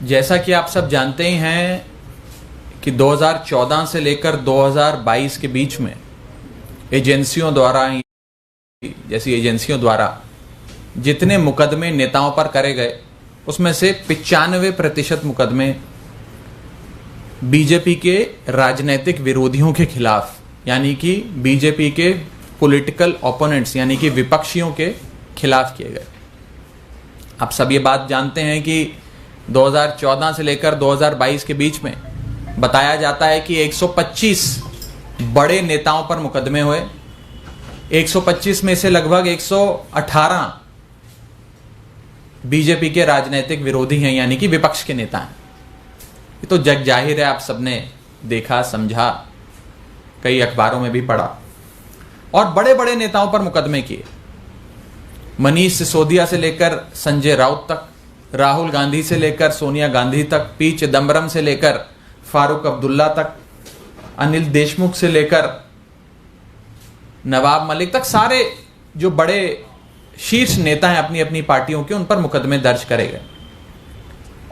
जैसा कि आप सब जानते ही हैं कि 2014 से लेकर 2022 के बीच में एजेंसियों द्वारा जितने मुकदमे नेताओं पर करे गए उसमें से 95% मुकदमे बीजेपी के राजनीतिक विरोधियों के खिलाफ, यानी कि बीजेपी के पॉलिटिकल ओपोनेंट्स यानी कि विपक्षियों के खिलाफ किए गए। आप सब ये बात जानते हैं कि 2014 से लेकर 2022 के बीच में बताया जाता है कि 125 बड़े नेताओं पर मुकदमे हुए। 125 में से लगभग 118 बीजेपी के राजनीतिक विरोधी हैं, यानी कि विपक्ष के नेता हैं। ये तो जग जाहिर है, आप सबने देखा समझा, कई अखबारों में भी पढ़ा। और बड़े बड़े नेताओं पर मुकदमे किए। मनीष सिसोदिया से लेकर संजय राउत तक, राहुल गांधी से लेकर सोनिया गांधी तक, पी चिदंबरम से लेकर फारूक अब्दुल्ला तक, अनिल देशमुख से लेकर नवाब मलिक तक, सारे जो बड़े शीर्ष नेता हैं अपनी अपनी पार्टियों के, उन पर मुकदमे दर्ज करे गए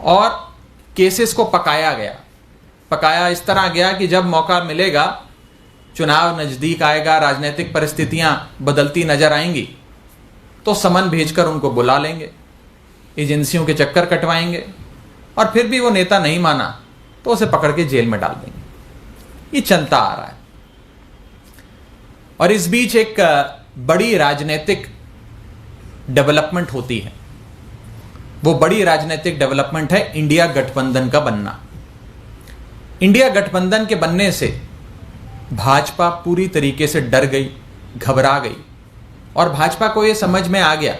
और केसेस को पकाया इस तरह गया कि जब मौका मिलेगा, चुनाव नजदीक आएगा, राजनीतिक परिस्थितियां बदलती नजर आएंगी, तो समन भेजकर उनको बुला लेंगे, एजेंसियों के चक्कर कटवाएंगे और फिर भी वो नेता नहीं माना तो उसे पकड़ के जेल में डाल देंगे। ये चलता आ रहा है। और इस बीच एक बड़ी राजनीतिक डेवलपमेंट होती है। वो बड़ी राजनीतिक डेवलपमेंट है इंडिया गठबंधन का बनना। इंडिया गठबंधन के बनने से भाजपा पूरी तरीके से डर गई, घबरा गई और भाजपा को यह समझ में आ गया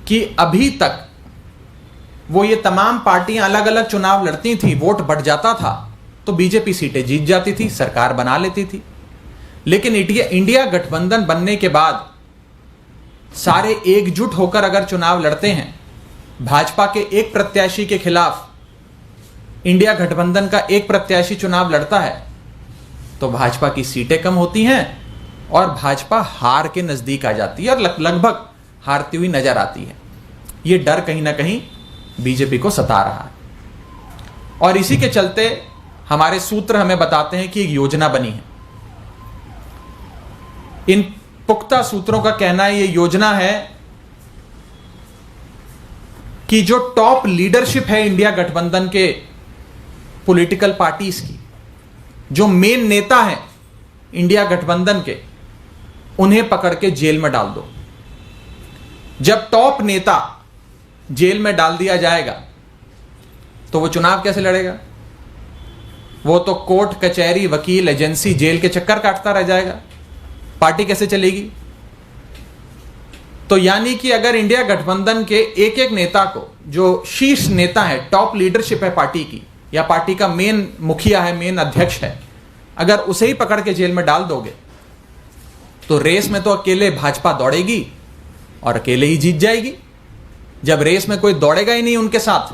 कि अभी तक वो ये तमाम पार्टियां अलग अलग चुनाव लड़ती थी, वोट बढ़ जाता था तो बीजेपी सीटें जीत जाती थी, सरकार बना लेती थी। लेकिन इंडिया गठबंधन बनने के बाद सारे एकजुट होकर अगर चुनाव लड़ते हैं, भाजपा के एक प्रत्याशी के खिलाफ इंडिया गठबंधन का एक प्रत्याशी चुनाव लड़ता है तो भाजपा की सीटें कम होती हैं और भाजपा हार के नजदीक आ जाती है और लगभग हारती हुई नजर आती है। यह डर कहीं ना कहीं बीजेपी को सता रहा है और इसी के चलते हमारे सूत्र हमें बताते हैं कि एक योजना बनी है। इन पुख्ता सूत्रों का कहना है ये योजना है कि जो टॉप लीडरशिप है इंडिया गठबंधन के पॉलिटिकल पार्टीज की, जो मेन नेता हैं इंडिया गठबंधन के, उन्हें पकड़ के जेल में डाल दो। जब टॉप नेता जेल में डाल दिया जाएगा तो वो चुनाव कैसे लड़ेगा? वो तो कोर्ट कचहरी वकील एजेंसी जेल के चक्कर काटता रह जाएगा। पार्टी कैसे चलेगी? तो यानी कि अगर इंडिया गठबंधन के एक एक नेता को, जो शीर्ष नेता है, टॉप लीडरशिप है पार्टी की, या पार्टी का मेन मुखिया है, मेन अध्यक्ष है, अगर उसे ही पकड़ के जेल में डाल दोगे तो रेस में तो अकेले भाजपा दौड़ेगी और अकेले ही जीत जाएगी। जब रेस में कोई दौड़ेगा ही नहीं उनके साथ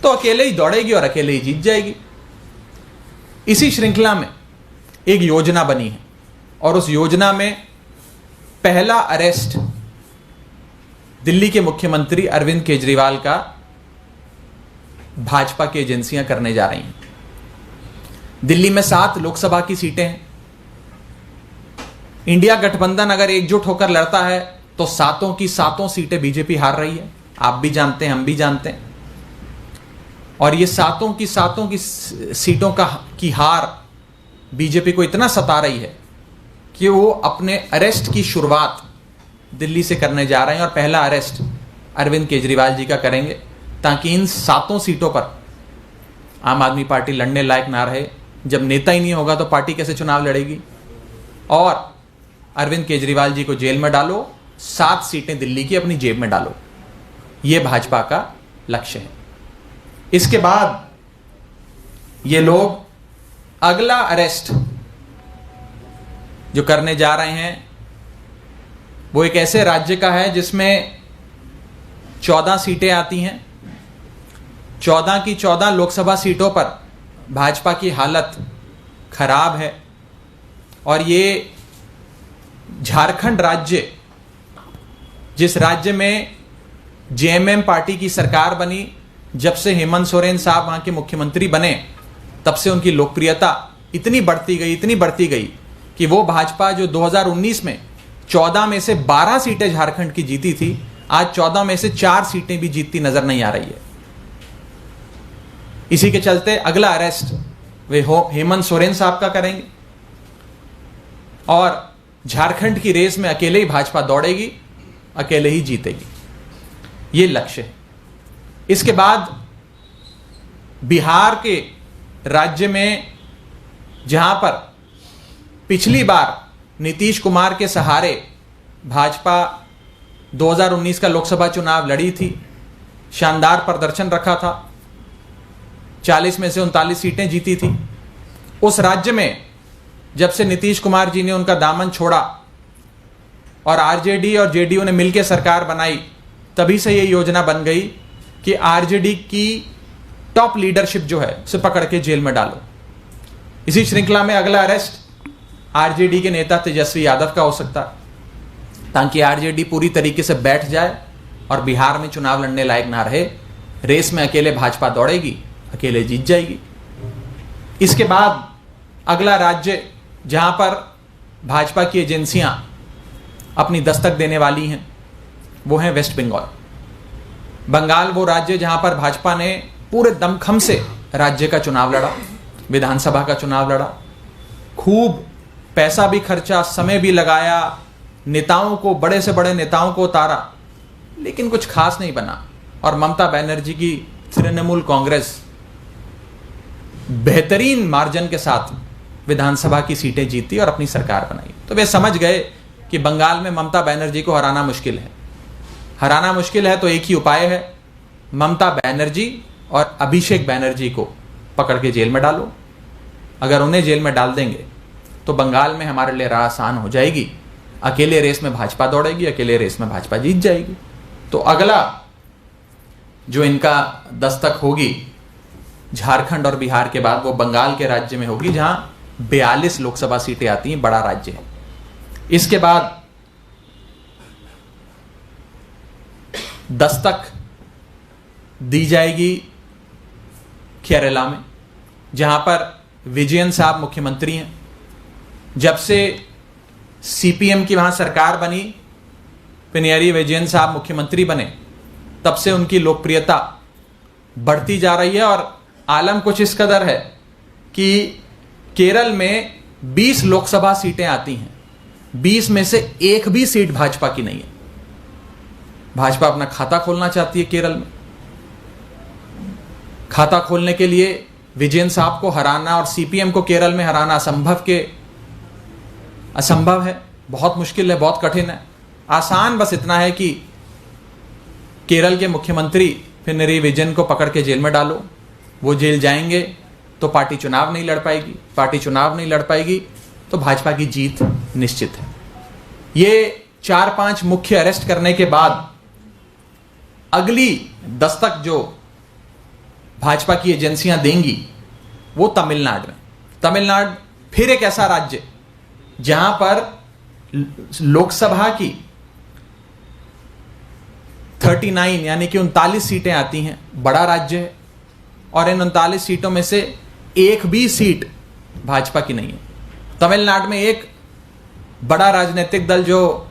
तो अकेले ही दौड़ेगी और अकेले ही जीत जाएगी। इसी श्रृंखला में एक योजना बनी है और उस योजना में पहला अरेस्ट दिल्ली के मुख्यमंत्री अरविंद केजरीवाल का भाजपा की एजेंसियां करने जा रही हैं। दिल्ली में 7 लोकसभा की सीटें हैं। इंडिया गठबंधन अगर एकजुट होकर लड़ता है तो 7 की 7 सीटें बीजेपी हार रही है। आप भी जानते हैं, हम भी जानते हैं। और ये 7 की 7 की सीटों की हार बीजेपी को इतना सता रही है कि वो अपने अरेस्ट की शुरुआत दिल्ली से करने जा रहे हैं और पहला अरेस्ट अरविंद केजरीवाल जी का करेंगे ताकि इन 7 सीटों पर आम आदमी पार्टी लड़ने लायक ना रहे। जब नेता ही नहीं होगा तो पार्टी कैसे चुनाव लड़ेगी? और अरविंद केजरीवाल जी को जेल में डालो, 7 सीटें दिल्ली की अपनी जेब में डालो। यह भाजपा का लक्ष्य है। इसके बाद ये लोग अगला अरेस्ट जो करने जा रहे हैं वो एक ऐसे राज्य का है जिसमें 14 सीटें आती हैं। 14 की 14 लोकसभा सीटों पर भाजपा की हालत खराब है और ये झारखंड राज्य, जिस राज्य में जेएमएम पार्टी की सरकार बनी, जब से हेमंत सोरेन साहब वहां के मुख्यमंत्री बने तब से उनकी लोकप्रियता इतनी बढ़ती गई कि वो भाजपा जो 2019 में 14 में से 12 सीटें झारखंड की जीती थी, आज 14 में से 4 सीटें भी जीतती नजर नहीं आ रही है। इसी के चलते अगला अरेस्ट वे हेमंत सोरेन साहब का करेंगे और झारखंड की रेस में अकेले ही भाजपा दौड़ेगी, अकेले ही जीतेगी, ये लक्ष्य है। इसके बाद बिहार के राज्य में जहां पर पिछली बार नीतीश कुमार के सहारे भाजपा 2019 का लोकसभा चुनाव लड़ी थी, शानदार प्रदर्शन रखा था, 40 में से 39 सीटें जीती थी। उस राज्य में जब से नीतीश कुमार जी ने उनका दामन छोड़ा और आरजेडी और जेडीयू ने मिलकर सरकार बनाई, तभी से यह योजना बन गई कि आरजेडी की टॉप लीडरशिप जो है उसे पकड़ के जेल में डालो। इसी श्रृंखला में अगला अरेस्ट आरजेडी के नेता तेजस्वी यादव का हो सकता है, ताकि आरजेडी पूरी तरीके से बैठ जाए और बिहार में चुनाव लड़ने लायक ना रहे। रेस में अकेले भाजपा दौड़ेगी, अकेले जीत जाएगी। इसके बाद अगला राज्य जहां पर भाजपा की एजेंसियां अपनी दस्तक देने वाली हैं वो है वेस्ट बंगाल। बंगाल वो राज्य जहां पर भाजपा ने पूरे दमखम से राज्य का चुनाव लड़ा, विधानसभा का चुनाव लड़ा, खूब पैसा भी खर्चा, समय भी लगाया, नेताओं को, बड़े से बड़े नेताओं को उतारा, लेकिन कुछ खास नहीं बना। और ममता बनर्जी की तृणमूल कांग्रेस बेहतरीन मार्जिन के साथ विधानसभा की सीटें जीती और अपनी सरकार बनाई। तो वे समझ गए कि बंगाल में ममता बनर्जी को हराना मुश्किल है। हराना मुश्किल है तो एक ही उपाय है, ममता बनर्जी और अभिषेक बनर्जी को पकड़ के जेल में डालो। अगर उन्हें जेल में डाल देंगे तो बंगाल में हमारे लिए राह आसान हो जाएगी। अकेले रेस में भाजपा दौड़ेगी, अकेले रेस में भाजपा जीत जाएगी। तो अगला जो इनका दस्तक होगी झारखंड और बिहार के बाद, वो बंगाल के राज्य में होगी, जहां 42 लोकसभा सीटें आती हैं, बड़ा राज्य है। इसके बाद दस्तक दी जाएगी केरला में, जहां पर विजयन साहब मुख्यमंत्री हैं। जब से सीपीएम की वहां सरकार बनी, पिनराई विजयन साहब मुख्यमंत्री बने, तब से उनकी लोकप्रियता बढ़ती जा रही है और आलम कुछ इस कदर है कि केरल में 20 लोकसभा सीटें आती हैं, 20 में से एक भी सीट भाजपा की नहीं है। भाजपा अपना खाता खोलना चाहती है केरल में। खाता खोलने के लिए विजयन साहब को हराना और सीपीएम को केरल में हराना असंभव है, बहुत मुश्किल है, बहुत कठिन है। आसान बस इतना है कि केरल के मुख्यमंत्री पिनराई विजयन को पकड़ के जेल में डालो। वो जेल जाएंगे तो पार्टी चुनाव नहीं लड़ पाएगी, पार्टी चुनाव नहीं लड़ पाएगी तो भाजपा की जीत निश्चित है। ये 4-5 मुख्य अरेस्ट करने के बाद अगली दस्तक जो भाजपा की एजेंसियां देंगी वो तमिलनाडु में। तमिलनाडु फिर एक ऐसा राज्य जहां पर लोकसभा की 39 यानी कि 39 सीटें आती हैं, बड़ा राज्य है और इन 39 सीटों में से एक भी सीट भाजपा की नहीं है। तमिलनाडु में एक बड़ा राजनीतिक दल जो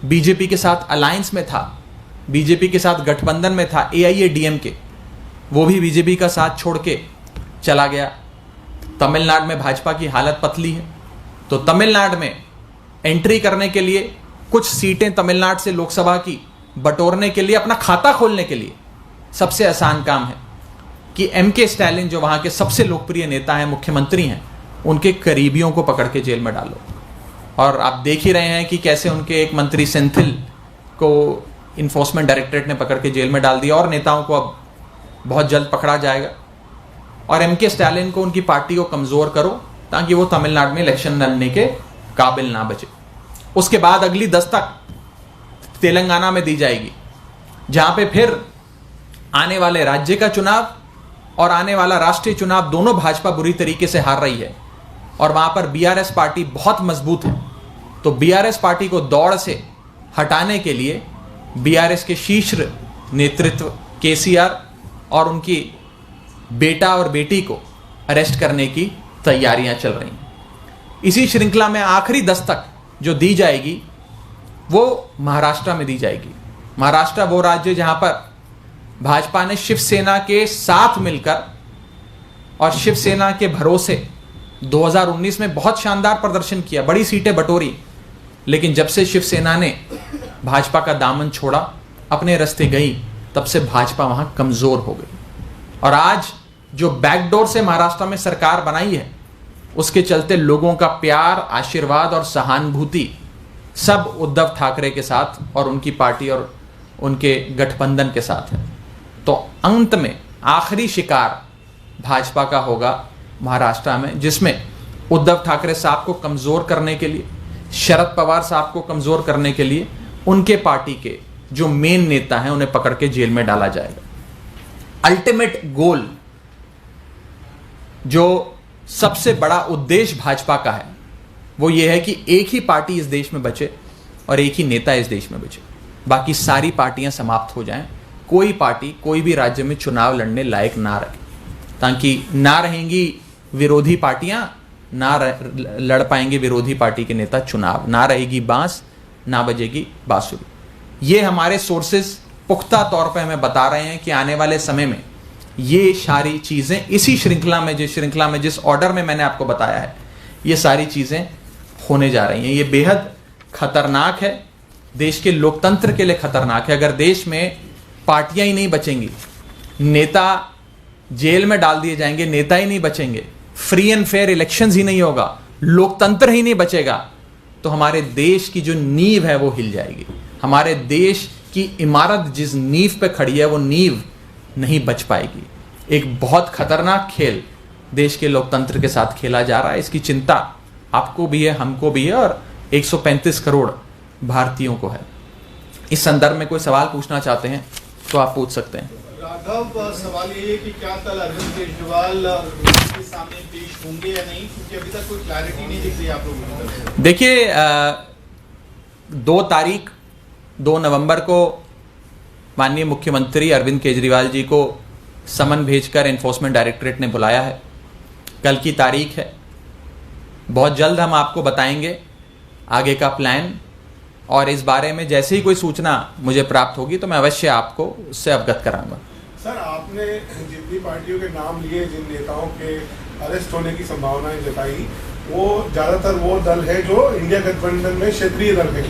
बीजेपी के साथ अलायंस में था, बीजेपी के साथ गठबंधन में था, AIADMK, वो भी बीजेपी का साथ छोड़ के चला गया। तमिलनाडु में भाजपा की हालत पतली है। तो तमिलनाडु में एंट्री करने के लिए, कुछ सीटें तमिलनाडु से लोकसभा की बटोरने के लिए, अपना खाता खोलने के लिए सबसे आसान काम है कि MK स्टैलिन जो वहां के सबसे लोकप्रिय नेता हैं, मुख्यमंत्री हैं, उनके करीबियों को पकड़ के जेल में डालो। और आप देख ही रहे हैं कि कैसे उनके एक मंत्री सेंथिल को इन्फोर्समेंट डायरेक्टरेट ने पकड़ के जेल में डाल दिया और नेताओं को अब बहुत जल्द पकड़ा जाएगा। और MK स्टैलिन को, उनकी पार्टी को कमजोर करो ताकि वो तमिलनाडु में इलेक्शन लड़ने के काबिल ना बचे। उसके बाद अगली दस्तक तेलंगाना में दी जाएगी, जहां पे फिर आने वाले राज्य का चुनाव और आने वाला राष्ट्रीय चुनाव दोनों भाजपा बुरी तरीके से हार रही है और वहां पर BRS पार्टी बहुत मजबूत है। तो BRS पार्टी को दौड़ से हटाने के लिए BRS के शीर्ष नेतृत्व KCR और उनकी बेटा और बेटी को अरेस्ट करने की तैयारियां चल रही हैं। इसी श्रृंखला में आखिरी दस्तक जो दी जाएगी वो महाराष्ट्र में दी जाएगी। महाराष्ट्र वो राज्य जहां पर भाजपा ने शिवसेना के साथ मिलकर और शिवसेना के भरोसे 2019 में बहुत शानदार प्रदर्शन किया, बड़ी सीटें बटोरी, लेकिन जब से शिवसेना ने भाजपा का दामन छोड़ा, अपने रास्ते गई, तब से भाजपा वहां कमजोर हो गई। और आज जो बैकडोर से महाराष्ट्र में सरकार बनाई है, उसके चलते लोगों का प्यार, आशीर्वाद और सहानुभूति सब उद्धव ठाकरे के साथ और उनकी पार्टी और उनके गठबंधन के साथ है। तो अंत में आखिरी शिकार भाजपा का होगा महाराष्ट्र में, जिसमें उद्धव ठाकरे साहब को कमजोर करने के लिए, शरद पवार साहब को कमजोर करने के लिए उनके पार्टी के जो मेन नेता हैं उन्हें पकड़ के जेल में डाला जाएगा। अल्टीमेट गोल, जो सबसे बड़ा उद्देश्य भाजपा का है, वो ये है कि एक ही पार्टी इस देश में बचे और एक ही नेता इस देश में बचे, बाकी सारी पार्टियां समाप्त हो जाएं, कोई पार्टी कोई भी राज्य में चुनाव लड़ने लायक ना रहे, ताकि ना रहेंगी विरोधी पार्टियां, ना लड़ पाएंगे विरोधी पार्टी के नेता चुनाव, ना रहेगी बांस, ना बजेगी बांसुरी। ये हमारे सोर्सेज पुख्ता तौर पे हमें बता रहे हैं कि आने वाले समय में ये सारी चीजें इसी श्रृंखला में जिस ऑर्डर में मैंने आपको बताया है, ये सारी चीजें होने जा रही हैं। ये बेहद खतरनाक है, देश के लोकतंत्र के लिए खतरनाक है। अगर देश में पार्टियां ही नहीं बचेंगी, नेता जेल में डाल दिए जाएंगे, नेता ही नहीं बचेंगे, फ्री एंड फेयर इलेक्शंस ही नहीं होगा, लोकतंत्र ही नहीं बचेगा, तो हमारे देश की जो नींव है वो हिल जाएगी। हमारे देश की इमारत जिस नींव पे खड़ी है वो नींव नहीं बच पाएगी। एक बहुत खतरनाक खेल देश के लोकतंत्र के साथ खेला जा रहा है। इसकी चिंता आपको भी है, हमको भी है और 135 करोड़ भारतीयों को है। इस संदर्भ में कोई सवाल पूछना चाहते हैं तो आप पूछ सकते हैं। राघव, सवाल ये है कि क्या कल अरविंद केजरीवाल के सामने पेश होंगे या नहीं, क्योंकि अभी तक कोई क्लैरिटी नहीं दिख रही आप लोगों की तरफ से। देखिए, 2 नवंबर को माननीय मुख्यमंत्री अरविंद केजरीवाल जी को समन भेजकर एनफोर्समेंट डायरेक्टरेट ने बुलाया है। कल की तारीख है, बहुत जल्द हम आपको बताएंगे आगे का प्लान, और इस बारे में जैसे ही कोई सूचना मुझे प्राप्त होगी तो मैं अवश्य आपको उससे अवगत कराऊंगा। सर, आपने जितनी पार्टियों के नाम लिए, जिन नेताओं के अरेस्ट होने की संभावनाएं जताई, वो ज्यादातर वो दल है जो इंडिया गठबंधन में क्षेत्रीय दल है।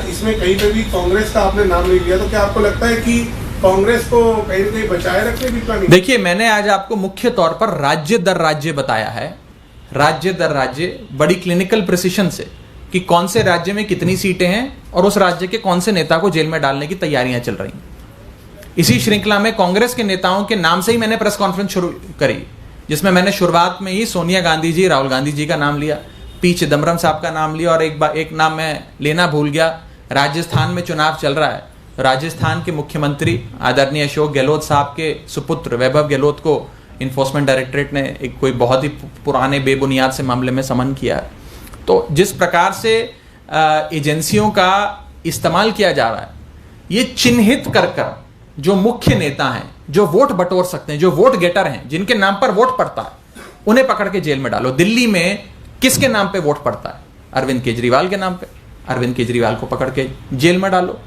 इसमें कहीं पे भी कांग्रेस का आपने नाम नहीं लिया, तो क्या आपको लगता है कि कांग्रेस को कहीं न कहीं बचाए रखने की प्लानिंग? देखिए, मैंने आज आपको मुख्य तौर पर राज्य दर राज्य बताया है, राज्य दर राज्य, बड़ी क्लिनिकल प्रिसिशन से, कि कौन से राज्य में कितनी सीटें हैं और उस राज्य के कौन से नेता को जेल में डालने की तैयारियां चल रही हैं। इसी श्रृंखला में कांग्रेस के नेताओं के नाम से ही मैंने प्रेस कॉन्फ्रेंस शुरू करी, जिसमें मैंने शुरुआत में ही सोनिया गांधी जी, राहुल गांधी जी का नाम लिया, पी चिदम्बरम साहब का नाम लिया, और एक नाम मैं लेना भूल गया। राजस्थान में चुनाव चल रहा है, राजस्थान के मुख्यमंत्री आदरणीय अशोक गहलोत साहब के सुपुत्र वैभव गहलोत को इन्फोर्समेंट डायरेक्टरेट ने एक कोई बहुत ही पुराने बेबुनियाद से मामले में समन किया है। तो जिस प्रकार से एजेंसियों का इस्तेमाल किया जा रहा है, ये चिन्हित कर जो मुख्य नेता हैं, जो वोट बटोर सकते हैं, जो वोट गेटर हैं, जिनके नाम पर वोट पड़ता है, उन्हें पकड़ के जेल में डालो। दिल्ली में किसके नाम पे वोट पड़ता है? अरविंद केजरीवाल के नाम पे, अरविंद केजरीवाल को पकड़ के जेल में डालो।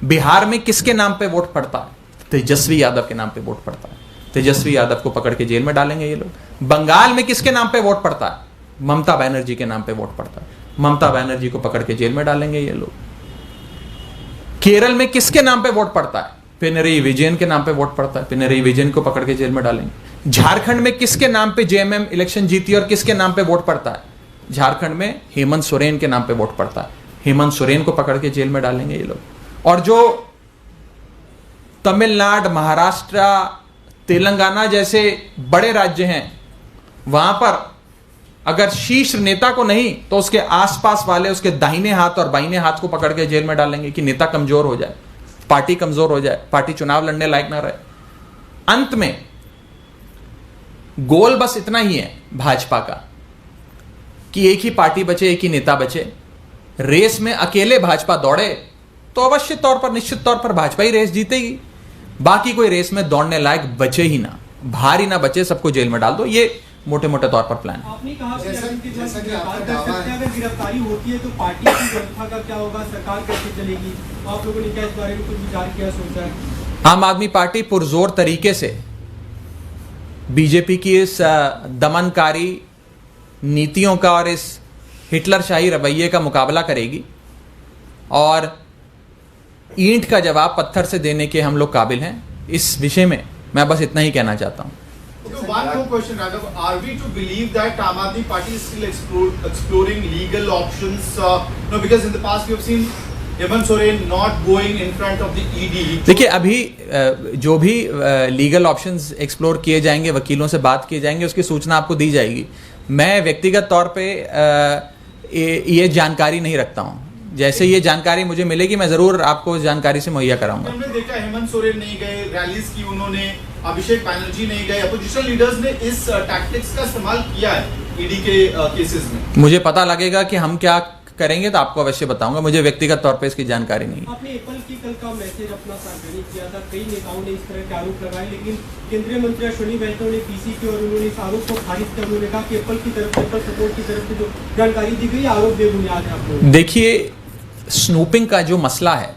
बिहार में किसके नाम पे वोट पड़ता है? तेजस्वी यादव के नाम पे वोट पड़ता है, तेजस्वी यादव को पकड़ के जेल में डालेंगे ये लोग। बंगाल में किसके नाम पे वोट पड़ता है? ममता बनर्जी के नाम पे वोट पड़ता है, ममता बनर्जी को पकड़ के जेल में डालेंगे ये लोग। केरल में किसके नाम पे वोट पड़ता है? पिनरई विजयन के नाम पे वोट पड़ता है, पिनरई विजयन को पकड़ के जेल में डालेंगे। झारखंड में किसके नाम पे जेएमएम इलेक्शन जीती और किसके नाम पे वोट पड़ता है? झारखंड में हेमंत सोरेन के नाम पे वोट पड़ता है, हेमंत सोरेन को पकड़ के जेल में डालेंगे ये लोग। और जो तमिलनाडु, महाराष्ट्र, तेलंगाना जैसे बड़े राज्य हैं, वहां पर अगर शीर्ष नेता को नहीं तो उसके आसपास वाले, उसके दाहिने हाथ और बाइने हाथ को पकड़ के जेल में डालेंगे कि नेता कमजोर हो जाए, पार्टी कमजोर हो जाए, पार्टी चुनाव लड़ने लायक ना रहे। अंत में गोल बस इतना ही है भाजपा का कि एक ही पार्टी बचे, एक ही नेता बचे। रेस में अकेले भाजपा दौड़े तो अवश्य तौर पर, निश्चित तौर पर भाजपा ही रेस जीतेगी। बाकी कोई रेस में दौड़ने लायक बचे ही ना, बाहर ही ना बचे, सबको जेल में डाल दो। ये मोटे मोटे तौर पर प्लान है। आपने कहा कि जैसा- अरविंद केजरीवाल जैसा कि गिरफ्तार आपका कर दावा सकते हैं, है। अगर गिरफ्तारी होती है तो पार्टी की व्यवस्था का क्या होगा, सरकार कैसे चलेगी? आप लोगों ने क्या इस बारे में कुछ विचार किया, सोचा है? आम आदमी पार्टी पुरजोर तरीके से बीजेपी की इस दमनकारी नीतियों का और इस हिटलरशाही रवैये का मुकाबला करेगी, और ईंट का जवाब पत्थर से देने के हम लोग काबिल हैं। इस विषय में मैं बस इतना ही कहना चाहता हूं। Okay, one more question, Raghav. Are we to believe that Aam Aadmi Party is still exploring legal options? No, because in the past we have seen Hemant Soren not going in front of the ED. देखिए, अभी जो भी legal options explore किए जाएंगे, वकीलों से बात किए जाएंगे, उसकी सूचना आपको दी जाएगी। मैं व्यक्तिगत तौर पे ये जानकारी नहीं रखता हूं। जैसे ये जानकारी मुझे मिलेगी मैं जरूर आपको जानकारी से मुहैया कराऊंगा। हमने देखा हेमंत सोरेन नहीं गए, रैलीज की उन्होंने, अभिषेक बैनर्जी नहीं गए, अपोजिशन लीडर्स ने इस टैक्टिक्स का इस्तेमाल किया है ईडी के केसेस में। मुझे पता लगेगा कि हम क्या करेंगे तो आपको अवश्य बताऊंगा। मुझे व्यक्तिगत तौर पे इसकी जानकारी नहीं है। आपने एप्पल की कल का मैसेज अपना सार्वजनिक किया था, कई नेताओं ने इस तरह के आरोप लगाए, लेकिन केंद्रीय मंत्री अश्विनी वैष्णव ने पीसी की और उन्होंने इस आरोप को खारिज किया। उन्होंने कहा कि एप्पल की तरफ से, एप्पल सपोर्ट की तरफ से जो जानकारी दी गई आरोप बेबुनियाद है। आप लोग देखिए, स्नूपिंग का जो मसला है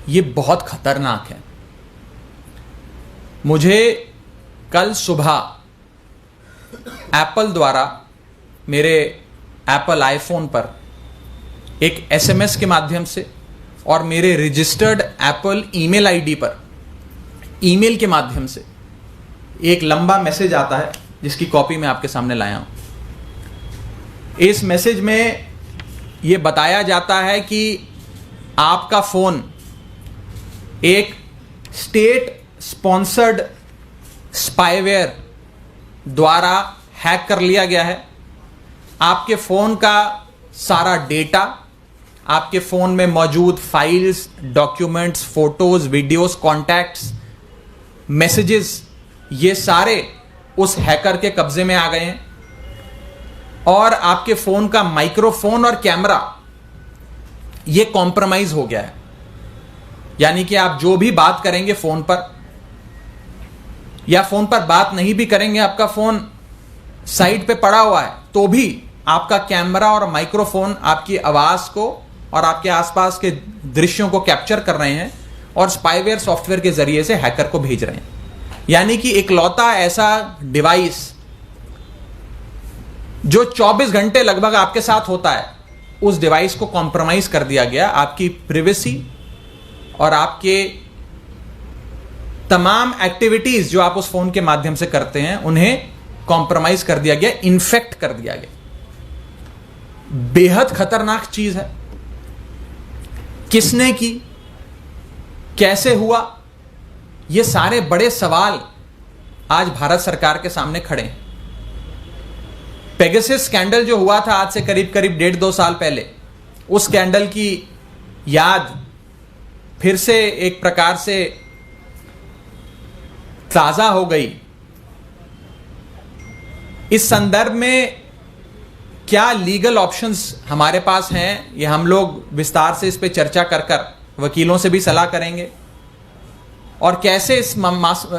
ये बहुत खतरनाक है। मुझे कल सुबह एप्पल द्वारा मेरे एप्पल आईफोन पर एक एसएमएस के माध्यम से और मेरे रजिस्टर्ड एप्पल ईमेल आईडी पर ईमेल के माध्यम से एक लंबा मैसेज आता है, जिसकी कॉपी मैं आपके सामने लाया हूं। इस मैसेज में यह बताया जाता है कि आपका फोन एक स्टेट स्पॉन्सर्ड स्पाईवेयर द्वारा हैक कर लिया गया है। आपके फोन का सारा डेटा, आपके फोन में मौजूद files, documents, photos, videos, contacts, messages, ये सारे उस हैकर के कब्जे में आ गए हैं। और आपके फोन का माइक्रोफोन और कैमरा ये कॉम्प्रोमाइज हो गया है। यानी कि आप जो भी बात करेंगे फोन पर, या फोन पर बात नहीं भी करेंगे, आपका फोन साइड पे पड़ा हुआ है, तो भी आपका कैमरा और माइक्रोफोन आपकी आवाज को और आपके आसपास के दृश्यों को कैप्चर कर रहे हैं और स्पाईवेयर सॉफ्टवेयर के जरिए से हैकर को भेज रहे हैं। यानी कि इकलौता ऐसा डिवाइस जो 24 घंटे लगभग आपके साथ होता है, उस डिवाइस को कॉम्प्रोमाइज कर दिया गया। आपकी प्रिवेसी और आपके तमाम एक्टिविटीज जो आप उस फोन के माध्यम से करते हैं, उन्हें कॉम्प्रोमाइज कर दिया गया, इन्फेक्ट कर दिया गया। बेहद खतरनाक चीज है। किसने की, कैसे हुआ, ये सारे बड़े सवाल आज भारत सरकार के सामने खड़े हैं। पेगासस स्कैंडल जो हुआ था आज से करीब करीब 1.5-2 साल पहले, उस स्कैंडल की याद फिर से एक प्रकार से ताजा हो गई। इस संदर्भ में क्या लीगल ऑप्शंस हमारे पास हैं, ये हम लोग विस्तार से इस पे चर्चा कर वकीलों से भी सलाह करेंगे, और कैसे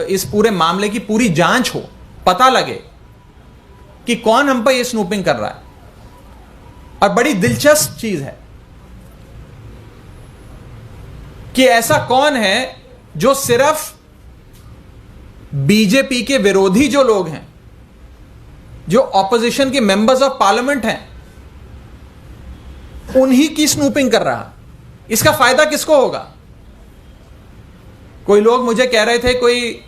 इस पूरे मामले की पूरी जांच हो, पता लगे कि कौन हम पर ये स्नूपिंग कर रहा है। और बड़ी दिलचस्प चीज है कि ऐसा कौन है जो सिर्फ बीजेपी के विरोधी जो लोग हैं, जो ऑपोजिशन के मेंबर्स ऑफ पार्लियामेंट हैं, उन्हीं की स्नूपिंग कर रहा। इसका फायदा किसको होगा? कोई लोग मुझे कह रहे थे कोई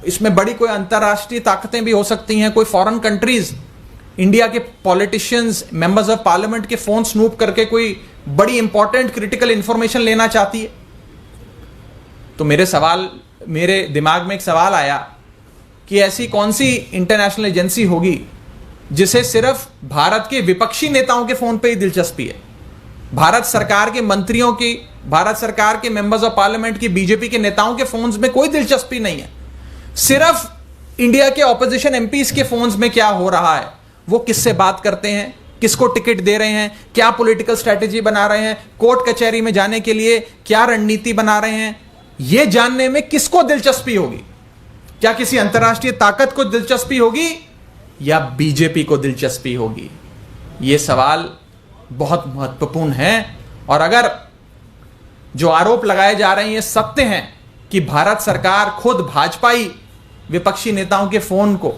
इसमें बड़ी कोई अंतरराष्ट्रीय ताकतें भी हो सकती हैं, कोई फॉरेन कंट्रीज इंडिया के पॉलिटिशियंस, मेंबर्स ऑफ पार्लियामेंट के फोन स्नूप करके कोई बड़ी इंपॉर्टेंट क्रिटिकल इंफॉर्मेशन लेना चाहती है। तो मेरे दिमाग में एक सवाल आया कि ऐसी कौन सी इंटरनेशनल एजेंसी होगी जिसे सिर्फ भारत के विपक्षी नेताओं के फोन पे ही दिलचस्पी है, भारत सरकार के मंत्रियों की, भारत सरकार के मेंबर्स ऑफ पार्लियामेंट की, बीजेपी के नेताओं के फोन्स में कोई दिलचस्पी नहीं है। सिर्फ इंडिया के ऑपोजिशन एमपीज के फोन्स में क्या हो रहा है, वो किससे बात करते हैं, किसको टिकट दे रहे हैं, क्या पॉलिटिकल स्ट्रेटेजी बना रहे हैं, कोर्ट कचहरी में जाने के लिए क्या रणनीति बना रहे हैं, यह जानने में किसको दिलचस्पी होगी? क्या किसी अंतर्राष्ट्रीय ताकत को दिलचस्पी होगी या बीजेपी को दिलचस्पी होगी? यह सवाल बहुत महत्वपूर्ण है। और अगर जो आरोप लगाए जा रहे हैं ये सत्य हैं कि भारत सरकार खुद भाजपाई विपक्षी नेताओं के फोन को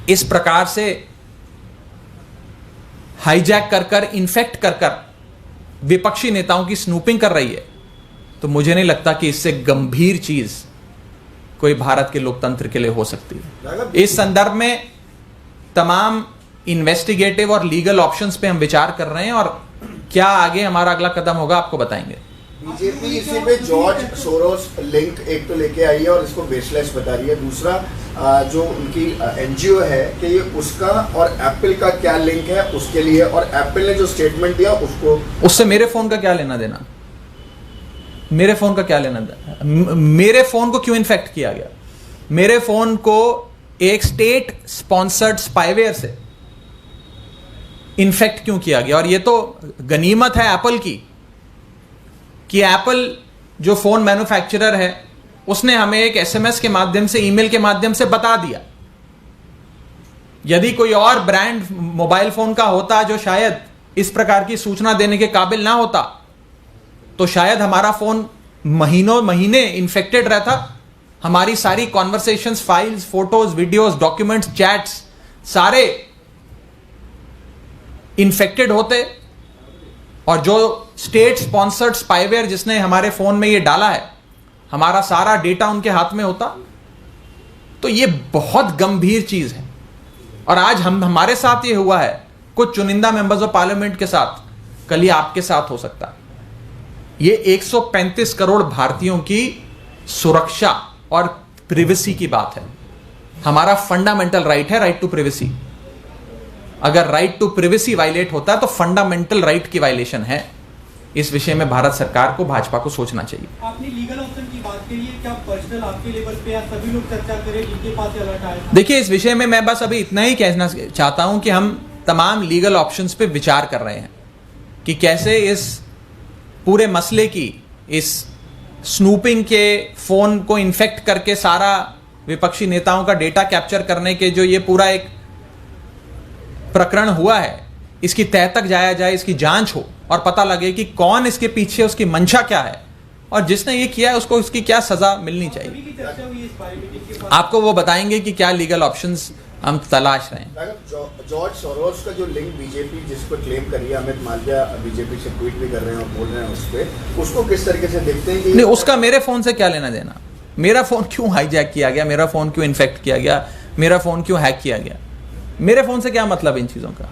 इस प्रकार से हाईजैक कर कर, इन्फेक्ट कर कर विपक्षी नेताओं की स्नूपिंग कर रही है, तो मुझे नहीं लगता कि इससे गंभीर चीज कोई भारत के लोकतंत्र के लिए हो सकती है। इस संदर्भ में तमाम इन्वेस्टिगेटिव और लीगल ऑप्शंस पे हम विचार कर रहे हैं और क्या आगे हमारा अगला कदम होगा आपको बताएंगे। बीजेपी इसी पे जॉर्ज सोरोस लिंक एक तो लेके आई है और इसको बेसलेस बता रही है। दूसरा जो उनकी एनजीओ है कि ये उसका और एप्पल का क्या लिंक है उसके लिए, और एप्पल ने जो स्टेटमेंट दिया उसको, उससे मेरे फोन का क्या लेना देना? मेरे फोन का क्या लेना देना? मेरे फोन को क्यों इन्फेक्ट किया गया? मेरे फोन को एक स्टेट स्पॉन्सर्ड स्पाईवेयर से इन्फेक्ट क्यों किया गया? और ये तो गनीमत है एप्पल की कि एप्पल जो फोन मैन्युफैक्चरर है उसने हमें एक एसएमएस के माध्यम से, ईमेल के माध्यम से बता दिया। यदि कोई और ब्रांड मोबाइल फोन का होता जो शायद इस प्रकार की सूचना देने के काबिल ना होता, तो शायद हमारा फोन महीनों महीने इन्फेक्टेड रहता। हमारी सारी conversations, files, photos, videos, documents, chats सारे इन्फेक्टेड होते। और जो स्टेट स्पॉन्सर्ड स्पाईवेयर जिसने हमारे फोन में ये डाला है, हमारा सारा डेटा उनके हाथ में होता। तो ये बहुत गंभीर चीज है। और आज हमारे साथ ये हुआ है, कुछ चुनिंदा मेंबर्स ऑफ पार्लियामेंट के साथ, कल ही आपके साथ हो सकता है। ये 135 करोड़ भारतीयों की सुरक्षा और प्रिवेसी की बात है। हमारा फंडामेंटल राइट है, राइट टू प्रिवेसी। अगर राइट टू प्रिवेसी वायलेट होता है तो फंडामेंटल राइट की वायलेशन है। इस विषय में भारत सरकार को, भाजपा को सोचना चाहिए। आपने लीगल ऑप्शन की बात करी है, क्या पर्सनल आपके लेवल पे या सभी लोग चर्चा करें, इनके पास अलर्ट आया? देखिए, इस विषय में मैं बस अभी इतना ही कहना चाहता हूं कि हम तमाम लीगल ऑप्शंस पे विचार कर रहे हैं कि कैसे इस पूरे मसले की, इस स्नूपिंग के, फोन को इन्फेक्ट करके सारा विपक्षी नेताओं का डेटा कैप्चर करने के जो ये पूरा एक प्रकरण हुआ है, इसकी तह तक जाया जाए, इसकी जांच हो और पता लगे कि कौन इसके पीछे, उसकी मंशा क्या है और जिसने ये किया है उसको उसकी क्या सजा मिलनी चाहिए। आपको वो बताएंगे कि क्या लीगल ऑप्शंस हम तलाश रहे हैं। जॉर्ज सोरोस का जो लिंक बीजेपी जिसको क्लेम करी है, अमित मालविया बीजेपी से ट्वीट भी कर रहे हैं और बोल रहे हैं उस पर, उसको किस तरीके से देखते हैं कि नहीं, उसका मेरे फोन से क्या लेना देना? मेरा फोन क्यों हाईजैक किया गया? मेरा फोन क्यों इन्फेक्ट किया गया? मेरा फोन क्यों हैक किया गया? मेरे फोन से क्या मतलब इन चीजों का?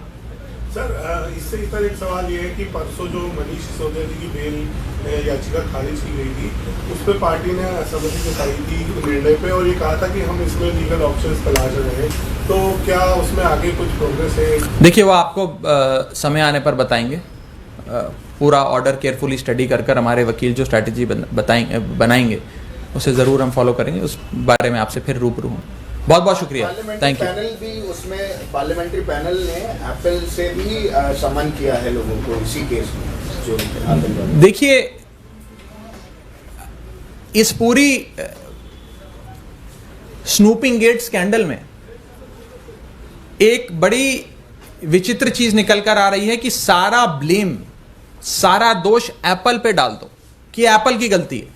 सर, इससे इस तरह एक सवाल ये है कि परसों जो मनीष सिसोदिया जी की बेल याचिका खारिज की गई थी, उस पर पार्टी ने असहमति जताई थी निर्णय पे और ये कहा था कि हम इसमें लीगल ऑप्शंस तलाश रहे हैं। तो क्या उसमें आगे कुछ प्रोग्रेस है? देखिए, वो आपको समय आने पर बताएंगे। पूरा ऑर्डर केयरफुली स्टडी कर कर हमारे वकील जो स्ट्रैटेजी बनाएंगे उसे ज़रूर हम फॉलो करेंगे। उस बारे में आपसे फिर रूबरू हूँ। बहुत बहुत शुक्रिया, थैंक यू। पैनल भी उसमें, पार्लियामेंट्री पैनल ने एप्पल से भी समन किया है लोगों को इसी केस में जो देखिए, इस पूरी स्नूपिंग गेट स्कैंडल में एक बड़ी विचित्र चीज निकल कर आ रही है कि सारा ब्लेम, सारा दोष एप्पल पे डाल दो कि एप्पल की गलती है।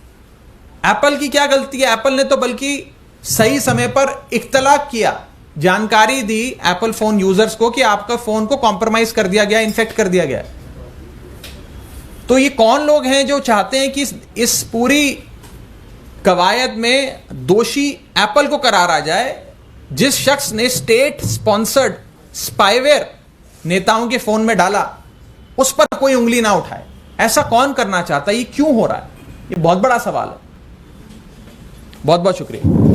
एप्पल की क्या गलती है? एप्पल ने तो बल्कि सही समय पर इत्तला किया, जानकारी दी एप्पल फोन यूजर्स को कि आपका फोन को कॉम्प्रोमाइज कर दिया गया, इन्फेक्ट कर दिया गया। तो ये कौन लोग हैं जो चाहते हैं कि इस पूरी कवायद में दोषी एप्पल को करारा जाए, जिस शख्स ने स्टेट स्पॉन्सर्ड स्पाईवेयर नेताओं के फोन में डाला उस पर कोई उंगली ना उठाए? ऐसा कौन करना चाहता है? ये क्यों हो रहा है? ये बहुत बड़ा सवाल है। बहुत बहुत शुक्रिया।